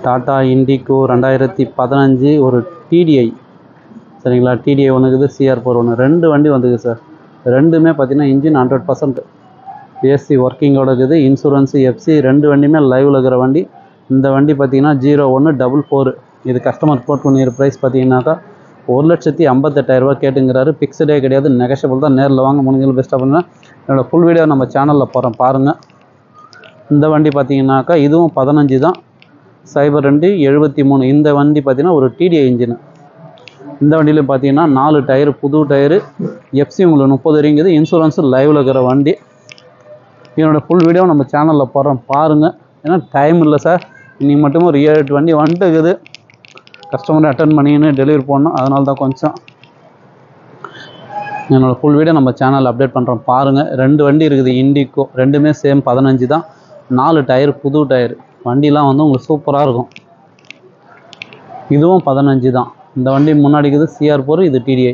Tata indigo 2015 ஒரு DTI சரிங்களா. DTI ஒன்று இருக்குது, CR4 ஒன்று, ரெண்டு வண்டி வந்துக்குது சார். ரெண்டுமே பார்த்தீங்கன்னா இன்ஜின் 100% ஏசி ஒர்க்கிங்கோட இருக்குது. இன்சூரன்ஸு எஃப்சி ரெண்டு வண்டியுமே லைவில் இருக்கிற வண்டி. இந்த வண்டி பார்த்தீங்கன்னா 0144. இது கஸ்டமர் கோட் பண்ணிக்கிற ப்ரைஸ் பார்த்தீங்கன்னாக்கா 1,58,000 கேட்டுங்கிறாரு. ஃபிக்ஸடே கிடையாது, நெகஷியபிள் தான். நேரில் வாங்க, முடிஞ்சளவு பெஸ்ட்டாக பண்ணுங்கள். என்னோடய ஃபுல் வீடியோ நம்ம சேனலில் போகிறேன் பாருங்கள். இந்த வண்டி பார்த்தீங்கன்னாக்கா இதுவும் 15 தான், சைபர் 2 73. இந்த வண்டி பார்த்தீங்கன்னா ஒரு டிடிஐ இன்ஜின். இந்த வண்டியிலும் பார்த்தீங்கன்னா 4 டயரு, புது டயரு, எஃப்சி உங்களுக்கு 30 வரைங்குது. இன்சூரன்ஸு லைவில் இருக்கிற வண்டி. என்னோடய ஃபுல் வீடியோ நம்ம சேனலில் போகிறோம் பாருங்கள். ஏன்னா டைம் இல்லை சார், இன்றைக்கி மட்டும் ஒரு 7-8 வண்டி வந்துட்டு இருக்குது. கஸ்டமரை அட்டன் பண்ணின்னு டெலிவரி போடணும், அதனால தான் கொஞ்சம் என்னோடய ஃபுல் வீடியோ நம்ம சேனலில் அப்டேட் பண்ணுறோம் பாருங்கள். ரெண்டு வண்டி இருக்குது இண்டிகோ, ரெண்டுமே சேம் 15 தான், 4 டயர், புது டயர். வண்டிலாம் வந்து உங்களுக்கு சூப்பராக இருக்கும். இதுவும் 15 தான். இந்த வண்டி முன்னாடி இருக்குது CR4, இது டிடிஐ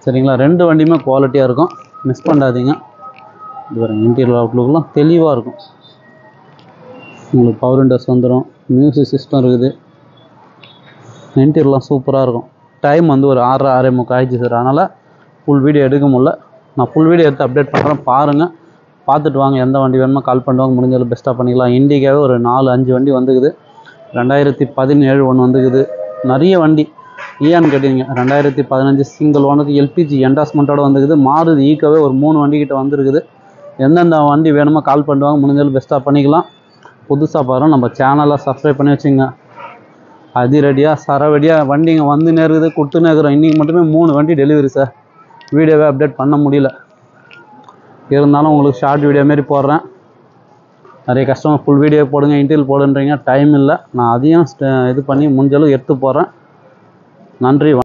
சரிங்களா. ரெண்டு வண்டியுமே குவாலிட்டியாக இருக்கும், மிஸ் பண்ணாதீங்க. இது பாருங்கள், இன்டீரியர் அவுட்லுக்கெலாம் தெளிவாக இருக்கும். உங்களுக்கு பவர் விண்டோஸ் வந்துடும், மியூசிக் சிஸ்டம் இருக்குது. இன்டீரியர்லாம் சூப்பராக இருக்கும். டைம் வந்து ஒரு 6:30 ஆயிடுச்சு சார், அதனால் ஃபுல் வீடியோ எடுக்க முடியல. நான் ஃபுல் வீடியோ எடுத்து அப்டேட் பண்ணுறேன் பாருங்கள். பார்த்துட்டு வாங்க, எந்த வண்டி வேணுமோ கால் பண்ணுவாங்க, முடிஞ்சளவு பெஸ்ட்டாக பண்ணிக்கலாம். இண்டிகாவே ஒரு 4-5 வண்டி வந்துக்குது. 2017 ஒன்று வந்துக்குது. நிறைய வண்டி ஏன்னு கேட்டீங்க, 2015 சிங்கிள் ஓனருக்கு எல்பிஜி என்டாஸ்மெண்ட்டோடு வந்துக்குது. மாருதி ஈக்கோவே ஒரு 3 வண்டிக்கிட்ட வந்துருக்குது. எந்தெந்த வண்டி வேணுமோ கால் பண்ணுவாங்க, முடிஞ்சளவு பெஸ்ட்டாக பண்ணிக்கலாம். புதுசாக பாருங்கள், நம்ம சேனலை சப்ஸ்கிரைப் பண்ணி வச்சுங்க. அதிரடியாக சரவடியாக வண்டிங்க வந்து நேருக்குது, கொடுத்து நேர்கிறோம். இன்றைக்கி மட்டுமே 3 வண்டி டெலிவரி சார். வீடியோவே அப்டேட் பண்ண முடியல, இருந்தாலும் உங்களுக்கு ஷார்ட் வீடியோ மாரி போடுறேன். நிறைய கஸ்டமர் ஃபுல் வீடியோ போடுங்க, இன்டீரியல் போடுன்றீங்க, டைம் இல்லை. நான் அதையும் இது பண்ணி முடிஞ்சளவு எடுத்து போடுறேன். நன்றி.